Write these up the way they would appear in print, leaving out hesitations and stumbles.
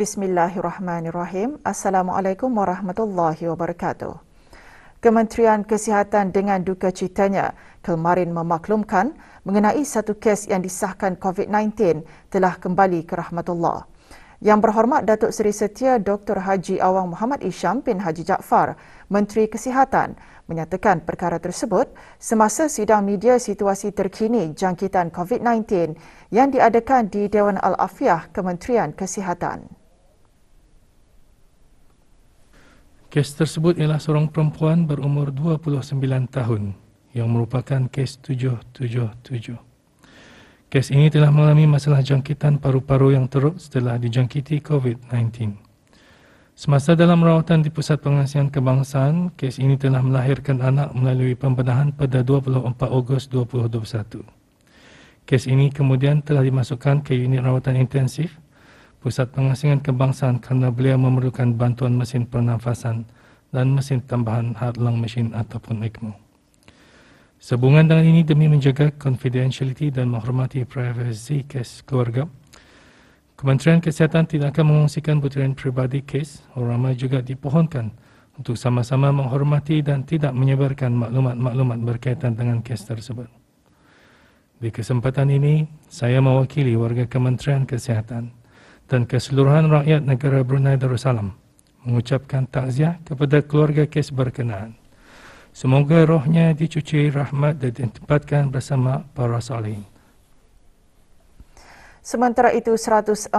Bismillahirrahmanirrahim. Assalamualaikum warahmatullahi wabarakatuh. Kementerian Kesihatan dengan duka citanya kemarin memaklumkan mengenai satu kes yang disahkan COVID-19 telah kembali ke rahmatullah. Yang berhormat Datuk Seri Setia Dr. Haji Awang Muhammad Isham bin Haji Jaafar, Menteri Kesihatan, menyatakan perkara tersebut semasa sidang media situasi terkini jangkitan COVID-19 yang diadakan di Dewan Al-Afiah Kementerian Kesihatan. Kes tersebut ialah seorang perempuan berumur 29 tahun yang merupakan kes 777. Kes ini telah mengalami masalah jangkitan paru-paru yang teruk setelah dijangkiti COVID-19. Semasa dalam rawatan di Pusat Pengasihan Kebangsaan, kes ini telah melahirkan anak melalui pembedahan pada 24 Ogos 2021. Kes ini kemudian telah dimasukkan ke unit rawatan intensif Pusat Pengasihan Kebangsaan kerana beliau memerlukan bantuan mesin pernafasan dan mesin tambahan hadlang mesin ataupun ECMO. Sehubungan dengan ini demi menjaga confidentiality dan menghormati privasi kes keluarga, Kementerian Kesihatan tidak akan mengongsikan butiran peribadi kes. Orang ramai juga dipohonkan untuk sama-sama menghormati dan tidak menyebarkan maklumat-maklumat berkaitan dengan kes tersebut. Di kesempatan ini, saya mewakili warga Kementerian Kesihatan dan keseluruhan rakyat negara Brunei Darussalam mengucapkan takziah kepada keluarga kes berkenaan. Semoga rohnya dicuci rahmat dan ditempatkan bersama para salihin. Sementara itu, 148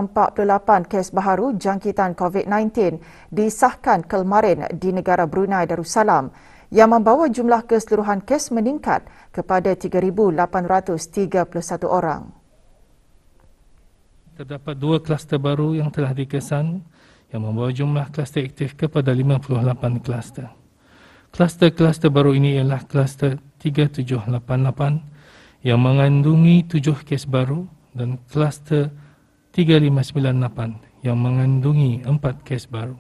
kes baharu jangkitan COVID-19 disahkan kemarin di negara Brunei Darussalam yang membawa jumlah keseluruhan kes meningkat kepada 3,831 orang. Terdapat 2 kluster baru yang telah dikesan yang membawa jumlah kluster aktif kepada 58 kluster. Kluster-kluster baru ini ialah kluster 3788 yang mengandungi 7 kes baru dan kluster 3598 yang mengandungi 4 kes baru.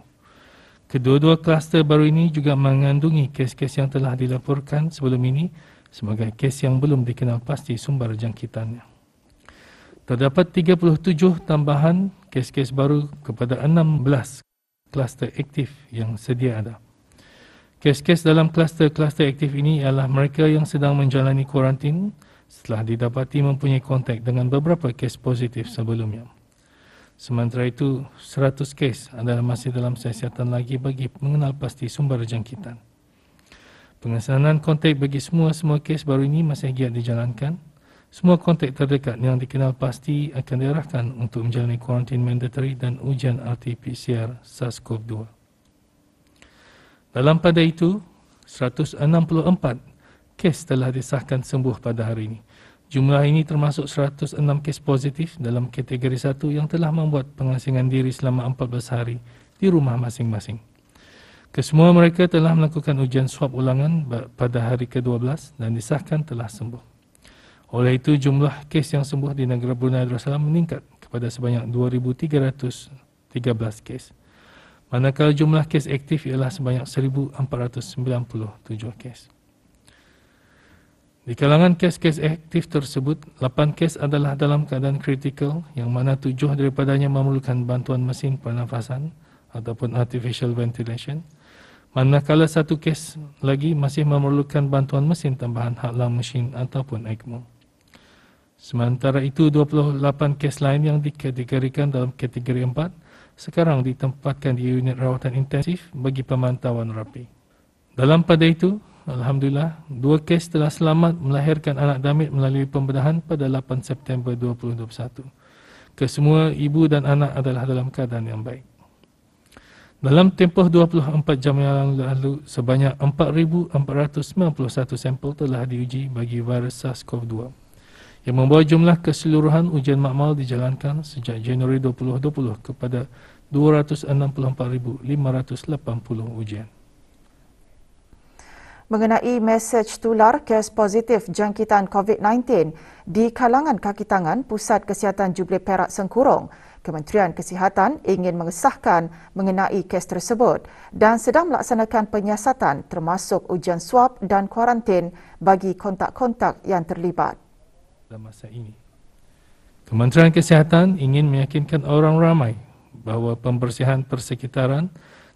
Kedua-dua kluster baru ini juga mengandungi kes-kes yang telah dilaporkan sebelum ini sebagai kes yang belum dikenal pasti sumber jangkitannya. Terdapat 37 tambahan kes-kes baru kepada 16 kluster aktif yang sedia ada. Kes-kes dalam kluster-kluster aktif ini ialah mereka yang sedang menjalani kuarantin setelah didapati mempunyai kontak dengan beberapa kes positif sebelumnya. Sementara itu, 100 kes adalah masih dalam siasatan lagi bagi mengenal pasti sumber jangkitan. Pengesanan kontak bagi semua kes baru ini masih giat dijalankan. Semua kontak terdekat yang dikenal pasti akan diarahkan untuk menjalani kuarantin mandatory dan ujian RT-PCR SARS-CoV-2. Dalam pada itu, 164 kes telah disahkan sembuh pada hari ini. Jumlah ini termasuk 106 kes positif dalam kategori 1 yang telah membuat pengasingan diri selama 14 hari di rumah masing-masing. Kesemua mereka telah melakukan ujian swab ulangan pada hari ke-12 dan disahkan telah sembuh. Oleh itu, jumlah kes yang sembuh di negara Brunei Darussalam meningkat kepada sebanyak 2,313 kes. Manakala jumlah kes aktif ialah sebanyak 1,497 kes. Di kalangan kes-kes aktif tersebut, 8 kes adalah dalam keadaan kritikal yang mana 7 daripadanya memerlukan bantuan mesin pernafasan ataupun artificial ventilation. Manakala 1 kes lagi masih memerlukan bantuan mesin tambahan hadlang mesin ataupun ECMO. Sementara itu, 28 kes lain yang dikategorikan dalam kategori 4 sekarang ditempatkan di unit rawatan intensif bagi pemantauan rapi. Dalam pada itu, alhamdulillah, 2 kes telah selamat melahirkan anak damit melalui pembedahan pada 8 September 2021. Kesemua ibu dan anak adalah dalam keadaan yang baik. Dalam tempoh 24 jam yang lalu, sebanyak 4,491 sampel telah diuji bagi virus SARS-CoV-2 yang membawa jumlah keseluruhan ujian makmal dijalankan sejak Januari 2020 kepada 264,580 ujian. Mengenai mesej tular kes positif jangkitan COVID-19 di kalangan kaki tangan Pusat Kesihatan Jubilee Perak Sengkurung, Kementerian Kesihatan ingin mengesahkan mengenai kes tersebut dan sedang melaksanakan penyiasatan termasuk ujian swab dan kuarantin bagi kontak-kontak yang terlibat. Dalam masa ini, Kementerian Kesihatan ingin meyakinkan orang ramai bahawa pembersihan persekitaran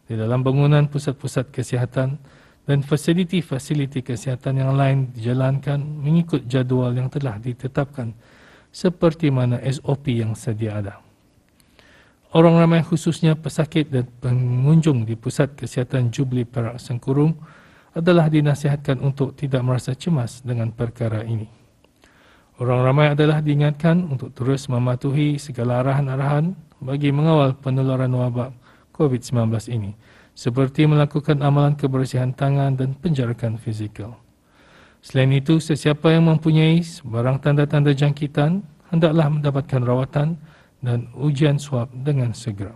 di dalam bangunan pusat-pusat kesihatan dan fasiliti-fasiliti kesihatan yang lain dijalankan mengikut jadual yang telah ditetapkan seperti mana SOP yang sedia ada. Orang ramai khususnya pesakit dan pengunjung di Pusat Kesihatan Jubilee Perak Sengkurung adalah dinasihatkan untuk tidak merasa cemas dengan perkara ini. Orang ramai adalah diingatkan untuk terus mematuhi segala arahan-arahan bagi mengawal penularan wabak COVID-19 ini, seperti melakukan amalan kebersihan tangan dan penjarakan fizikal. Selain itu, sesiapa yang mempunyai sebarang tanda-tanda jangkitan hendaklah mendapatkan rawatan dan ujian swab dengan segera.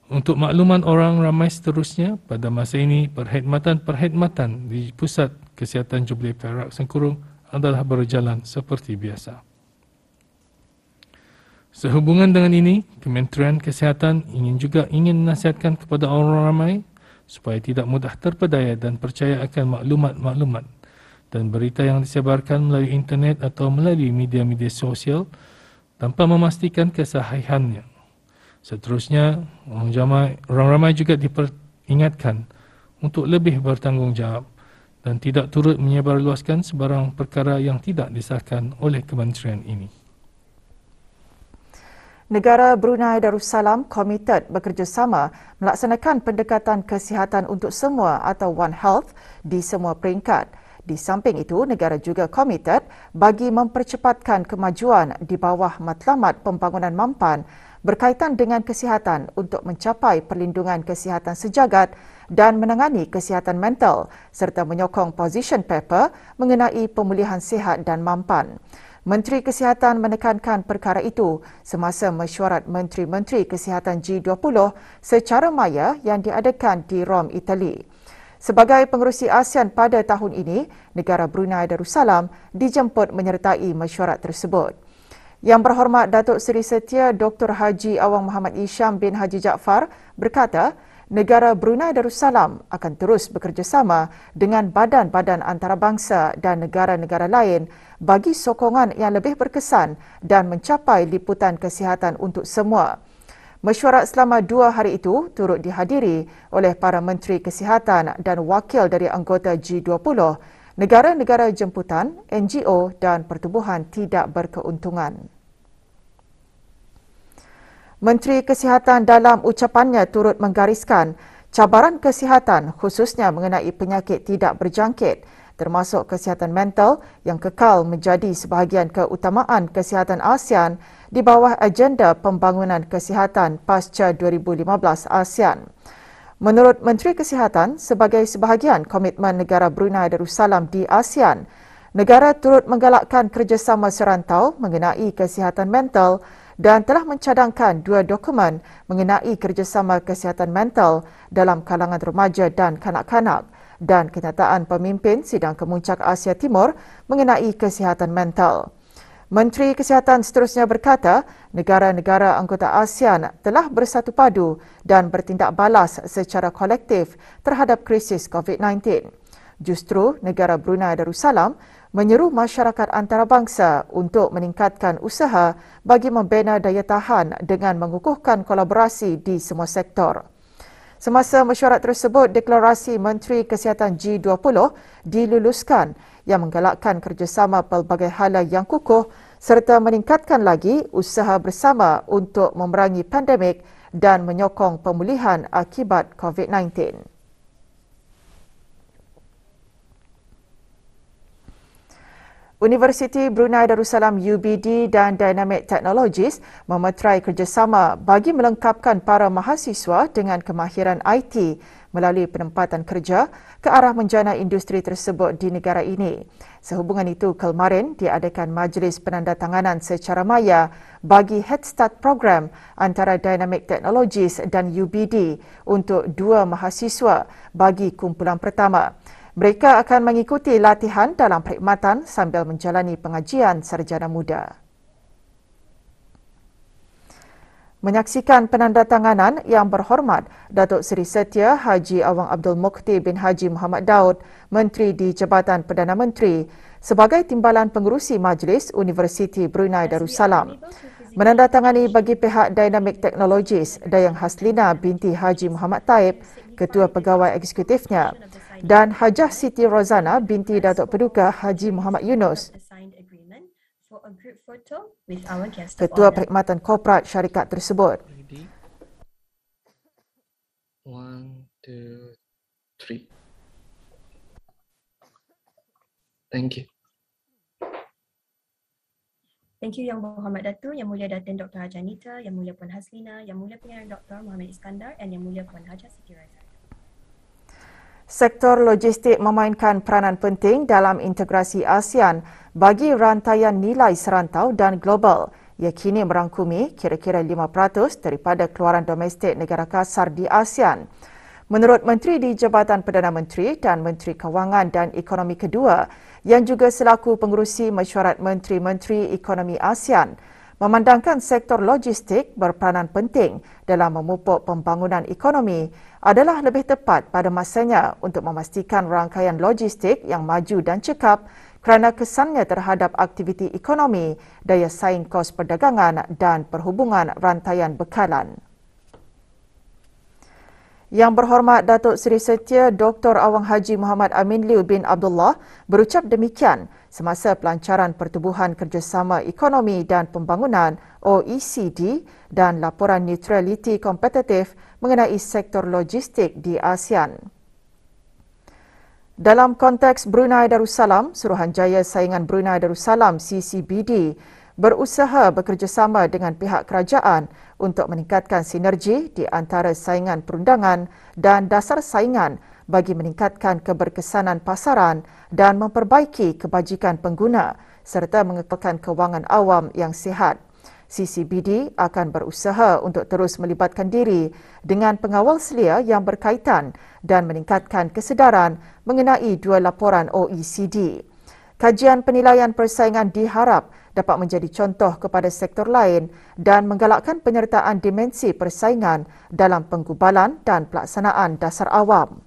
Untuk makluman orang ramai seterusnya, pada masa ini perkhidmatan di Pusat Kesihatan Jubilee Perak Sengkurung adalah berjalan seperti biasa. Sehubungan dengan ini, Kementerian Kesihatan ingin menasihatkan kepada orang ramai supaya tidak mudah terpedaya dan percaya akan maklumat-maklumat dan berita yang disebarkan melalui internet atau melalui media-media sosial tanpa memastikan kesahihannya. Seterusnya, orang ramai juga diperingatkan untuk lebih bertanggungjawab dan tidak turut menyebarluaskan sebarang perkara yang tidak disahkan oleh kementerian ini. Negara Brunei Darussalam komited bekerjasama melaksanakan pendekatan kesihatan untuk semua atau One Health di semua peringkat. Di samping itu, negara juga komited bagi mempercepatkan kemajuan di bawah matlamat pembangunan mampan berkaitan dengan kesihatan untuk mencapai perlindungan kesihatan sejagat dan menangani kesihatan mental serta menyokong position paper mengenai pemulihan sihat dan mampan. Menteri Kesihatan menekankan perkara itu semasa mesyuarat Menteri-Menteri Kesihatan G20 secara maya yang diadakan di Rom, Itali. Sebagai pengerusi ASEAN pada tahun ini, negara Brunei Darussalam dijemput menyertai mesyuarat tersebut. Yang berhormat Datuk Seri Setia Dr. Haji Awang Muhammad Isham bin Haji Jaafar berkata, negara Brunei Darussalam akan terus bekerjasama dengan badan-badan antarabangsa dan negara-negara lain bagi sokongan yang lebih berkesan dan mencapai liputan kesihatan untuk semua. Mesyuarat selama 2 hari itu turut dihadiri oleh para Menteri Kesihatan dan wakil dari anggota G20, negara-negara jemputan, NGO dan pertubuhan tidak berkeuntungan. Menteri Kesihatan dalam ucapannya turut menggariskan cabaran kesihatan khususnya mengenai penyakit tidak berjangkit termasuk kesihatan mental yang kekal menjadi sebahagian keutamaan kesihatan ASEAN di bawah agenda pembangunan kesihatan pasca 2015 ASEAN. Menurut Menteri Kesihatan, sebagai sebahagian komitmen negara Brunei Darussalam di ASEAN, negara turut menggalakkan kerjasama serantau mengenai kesihatan mental dan telah mencadangkan 2 dokumen mengenai kerjasama kesihatan mental dalam kalangan remaja dan kanak-kanak dan kenyataan pemimpin Sidang Kemuncak Asia Timur mengenai kesihatan mental. Menteri Kesihatan seterusnya berkata, negara-negara anggota ASEAN telah bersatu padu dan bertindak balas secara kolektif terhadap krisis COVID-19. Justru negara Brunei Darussalam menyeru masyarakat antarabangsa untuk meningkatkan usaha bagi membina daya tahan dengan mengukuhkan kolaborasi di semua sektor. Semasa mesyuarat tersebut, deklarasi Menteri Kesihatan G20 diluluskan yang menggalakkan kerjasama pelbagai hala yang kukuh serta meningkatkan lagi usaha bersama untuk memerangi pandemik dan menyokong pemulihan akibat COVID-19. Universiti Brunei Darussalam UBD dan Dynamic Technologies memeterai kerjasama bagi melengkapkan para mahasiswa dengan kemahiran IT melalui penempatan kerja ke arah menjana industri tersebut di negara ini. Sehubungan itu, kemarin diadakan majlis penandatanganan secara maya bagi Head Start program antara Dynamic Technologies dan UBD untuk 2 mahasiswa bagi kumpulan pertama. Mereka akan mengikuti latihan dalam perkhidmatan sambil menjalani pengajian sarjana muda. Menyaksikan penandatanganan yang berhormat Datuk Seri Setia Haji Awang Abdul Mukhti bin Haji Muhammad Daud, Menteri di Jabatan Perdana Menteri, sebagai timbalan pengerusi Majlis Universiti Brunei Darussalam. menandatangani bagi pihak Dynamic Technologies Dayang Haslina binti Haji Muhammad Taib, Ketua Pegawai Eksekutifnya, dan Hajah Siti Rozana binti Datuk Paduka Haji Muhammad Yunus, Ketua Perkhidmatan Korporat syarikat tersebut. Ready? 1, 2, 3. Thank you. Thank you Yang Berhormat Datuk, Yang Mulia Datin Dr. Hajah Anita, Yang Mulia Puan Haslina, Yang Mulia Pengarah Dr. Muhammad Iskandar dan Yang Mulia Puan Hajah Siti Razak. Sektor logistik memainkan peranan penting dalam integrasi ASEAN bagi rantaian nilai serantau dan global. Ia kini merangkumi kira-kira 5% daripada keluaran domestik negara kasar di ASEAN. Menurut Menteri di Jabatan Perdana Menteri dan Menteri Kewangan dan Ekonomi kedua yang juga selaku pengerusi mesyuarat Menteri-Menteri Ekonomi ASEAN, memandangkan sektor logistik berperanan penting dalam memupuk pembangunan ekonomi adalah lebih tepat pada masanya untuk memastikan rangkaian logistik yang maju dan cekap kerana kesannya terhadap aktiviti ekonomi, daya saing kos perdagangan dan perhubungan rantaian bekalan. Yang Berhormat Datuk Seri Setia Dr. Awang Haji Muhammad Amin Liu bin Abdullah berucap demikian semasa pelancaran Pertubuhan Kerjasama Ekonomi dan Pembangunan OECD dan laporan neutraliti kompetitif mengenai sektor logistik di ASEAN. Dalam konteks Brunei Darussalam, Suruhanjaya Saingan Brunei Darussalam CCBD berusaha bekerjasama dengan pihak kerajaan untuk meningkatkan sinergi di antara saingan perundangan dan dasar saingan bagi meningkatkan keberkesanan pasaran dan memperbaiki kebajikan pengguna serta mengekalkan kewangan awam yang sihat. CCBD akan berusaha untuk terus melibatkan diri dengan pengawal selia yang berkaitan dan meningkatkan kesedaran mengenai dua laporan OECD. Kajian penilaian persaingan diharap dapat menjadi contoh kepada sektor lain dan menggalakkan penyertaan dimensi persaingan dalam penggubalan dan pelaksanaan dasar awam.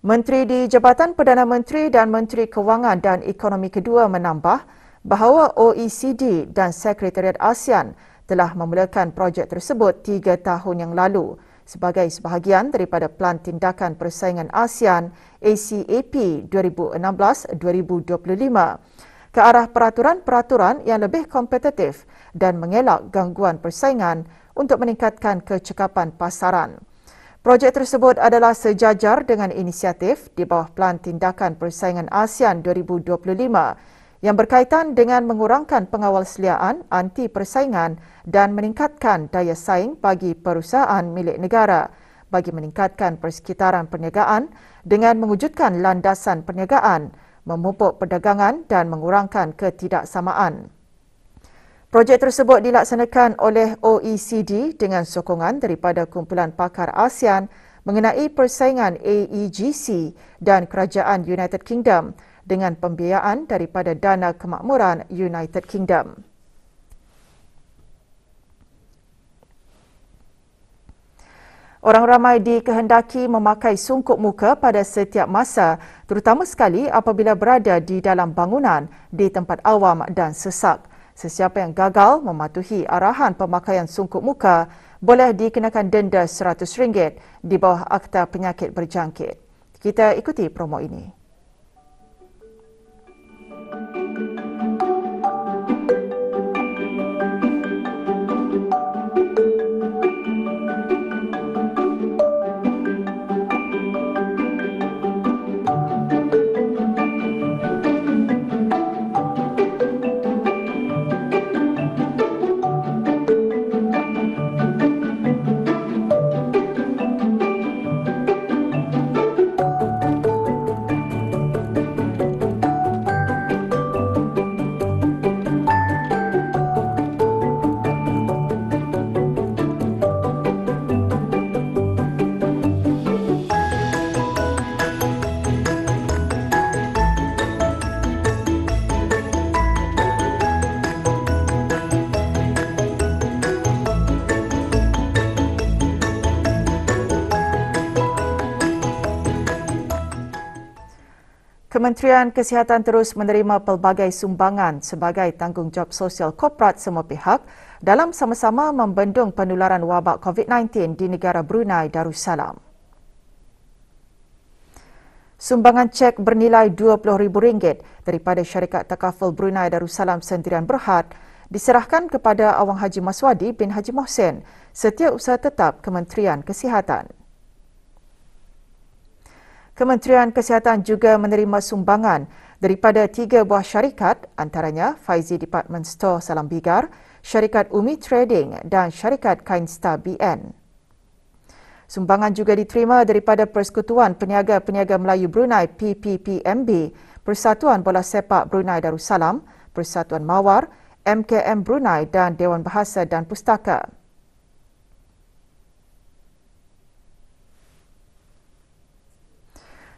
Menteri di Jabatan Perdana Menteri dan Menteri Kewangan dan Ekonomi kedua menambah bahawa OECD dan Sekretariat ASEAN telah memulakan projek tersebut 3 tahun yang lalu sebagai sebahagian daripada Pelan Tindakan Persaingan ASEAN ACAP 2016-2025 ke arah peraturan-peraturan yang lebih kompetitif dan mengelak gangguan persaingan untuk meningkatkan kecekapan pasaran. Projek tersebut adalah sejajar dengan inisiatif di bawah Pelan Tindakan Persaingan ASEAN 2025 yang berkaitan dengan mengurangkan pengawalseliaan anti persaingan dan meningkatkan daya saing bagi perusahaan milik negara bagi meningkatkan persekitaran perniagaan dengan mewujudkan landasan perniagaan, memupuk perdagangan dan mengurangkan ketidaksamaan. Projek tersebut dilaksanakan oleh OECD dengan sokongan daripada kumpulan pakar ASEAN mengenai persaingan AEGC dan Kerajaan United Kingdom dengan pembiayaan daripada Dana Kemakmuran United Kingdom. Orang ramai dikehendaki memakai sungkup muka pada setiap masa, terutama sekali apabila berada di dalam bangunan, di tempat awam dan sesak. Sesiapa yang gagal mematuhi arahan pemakaian sungkup muka boleh dikenakan denda RM100 di bawah Akta Penyakit Berjangkit. Kita ikuti promo ini. Kementerian Kesihatan terus menerima pelbagai sumbangan sebagai tanggungjawab sosial korporat semua pihak dalam sama-sama membendung penularan wabak COVID-19 di negara Brunei Darussalam. Sumbangan cek bernilai RM20,000 daripada Syarikat Takaful Brunei Darussalam Sendirian Berhad diserahkan kepada Awang Haji Maswadi bin Haji Mohsin, Setiausaha Tetap Kementerian Kesihatan. Kementerian Kesihatan juga menerima sumbangan daripada 3 buah syarikat, antaranya Faizi Department Store Salam Bigar, Syarikat Umi Trading dan Syarikat Kain Star BN. Sumbangan juga diterima daripada Persekutuan Peniaga-Peniaga Melayu Brunei PPPMB, Persatuan Bola Sepak Brunei Darussalam, Persatuan Mawar, MKM Brunei dan Dewan Bahasa dan Pustaka.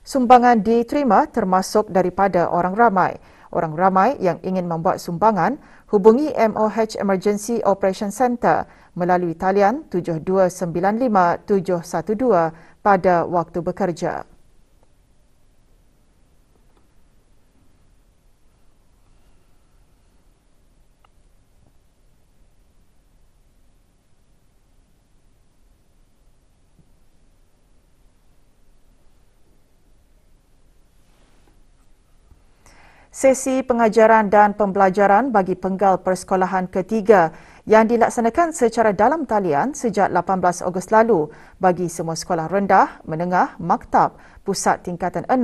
Sumbangan diterima termasuk daripada orang ramai. Orang ramai yang ingin membuat sumbangan, hubungi MOH Emergency Operation Centre melalui talian 7295712 pada waktu bekerja. Sesi pengajaran dan pembelajaran bagi penggal persekolahan ketiga yang dilaksanakan secara dalam talian sejak 18 Ogos lalu bagi semua sekolah rendah, menengah, maktab, pusat tingkatan 6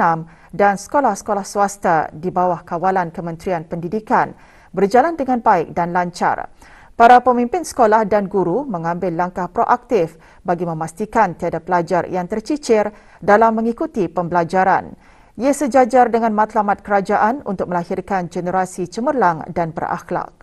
dan sekolah-sekolah swasta di bawah kawalan Kementerian Pendidikan berjalan dengan baik dan lancar. Para pemimpin sekolah dan guru mengambil langkah proaktif bagi memastikan tiada pelajar yang tercicir dalam mengikuti pembelajaran. Ia sejajar dengan matlamat kerajaan untuk melahirkan generasi cemerlang dan berakhlak.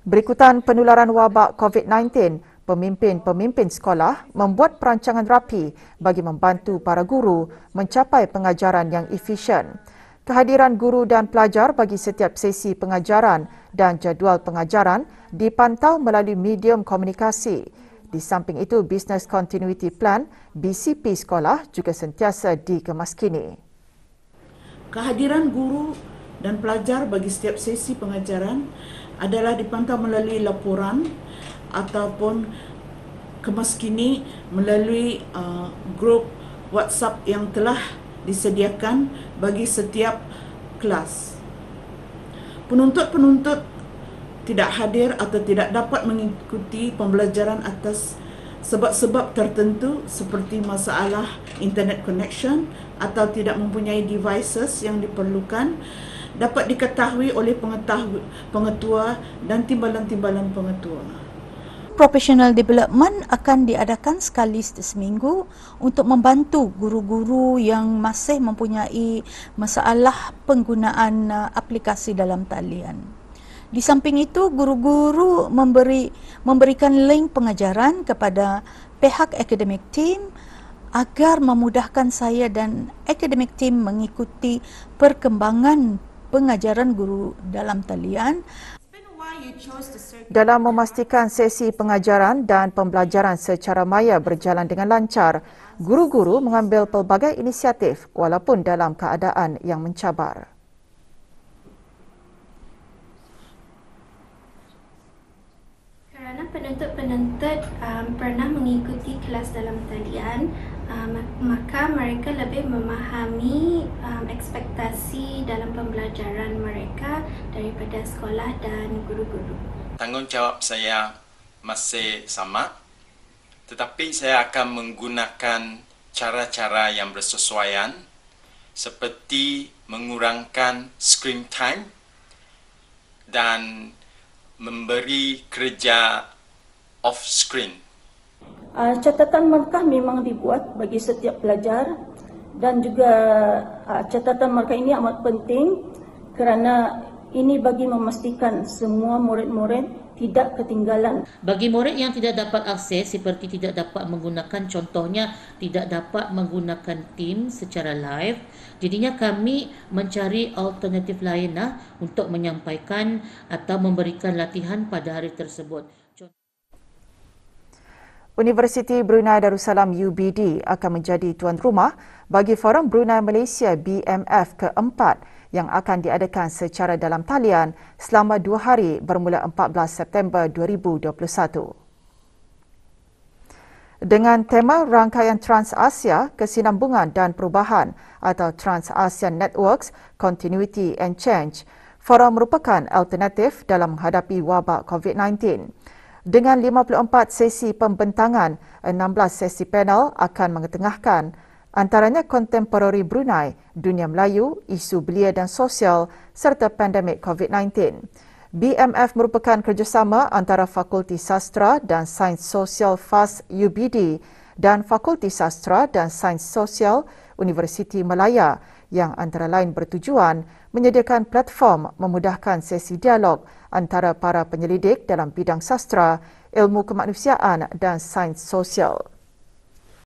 Berikutan penularan wabak COVID-19, pemimpin-pemimpin sekolah membuat perancangan rapi bagi membantu para guru mencapai pengajaran yang efisien. Kehadiran guru dan pelajar bagi setiap sesi pengajaran dan jadual pengajaran dipantau melalui medium komunikasi. Di samping itu, Business Continuity Plan BCP sekolah juga sentiasa dikemaskini. Kehadiran guru dan pelajar bagi setiap sesi pengajaran adalah dipantau melalui laporan ataupun kemaskini melalui grup WhatsApp yang telah disediakan bagi setiap kelas. Penuntut-penuntut tidak hadir atau tidak dapat mengikuti pembelajaran atas sebab-sebab tertentu seperti masalah internet connection atau tidak mempunyai devices yang diperlukan dapat diketahui oleh pengetua dan timbalan-timbalan pengetua. Professional development akan diadakan sekali seminggu untuk membantu guru-guru yang masih mempunyai masalah penggunaan aplikasi dalam talian. Di samping itu, guru-guru memberikan link pengajaran kepada pihak academic team agar memudahkan saya dan academic team mengikuti perkembangan pengajaran guru dalam talian. Dalam memastikan sesi pengajaran dan pembelajaran secara maya berjalan dengan lancar, guru-guru mengambil pelbagai inisiatif walaupun dalam keadaan yang mencabar. Kerana penuntut-penuntut pernah mengikuti kelas dalam talian, maka mereka lebih memahami ekspektasi dalam pembelajaran mereka daripada sekolah dan guru-guru. Tanggungjawab saya masih sama, tetapi saya akan menggunakan cara-cara yang bersesuaian seperti mengurangkan screen time dan memberi kerja off screen. Catatan markah memang dibuat bagi setiap pelajar dan juga catatan markah ini amat penting kerana ini bagi memastikan semua murid-murid tidak ketinggalan. Bagi murid yang tidak dapat akses seperti tidak dapat menggunakan, contohnya tidak dapat menggunakan Teams secara live, jadinya kami mencari alternatif lain untuk menyampaikan atau memberikan latihan pada hari tersebut. Universiti Brunei Darussalam UBD akan menjadi tuan rumah bagi Forum Brunei Malaysia BMF keempat yang akan diadakan secara dalam talian selama 2 hari bermula 14 September 2021. Dengan tema Rangkaian Trans-Asia, Kesinambungan dan Perubahan atau Trans-ASEAN Networks, Continuity and Change, forum merupakan alternatif dalam menghadapi wabak COVID-19. Dengan 54 sesi pembentangan, 16 sesi panel akan mengetengahkan antaranya kontemporari Brunei, dunia Melayu, isu belia dan sosial serta pandemik COVID-19. BMF merupakan kerjasama antara Fakulti Sastra dan Sains Sosial FAS UBD dan Fakulti Sastra dan Sains Sosial Universiti Malaya yang antara lain bertujuan menyediakan platform memudahkan sesi dialog antara para penyelidik dalam bidang sastra, ilmu kemanusiaan dan sains sosial.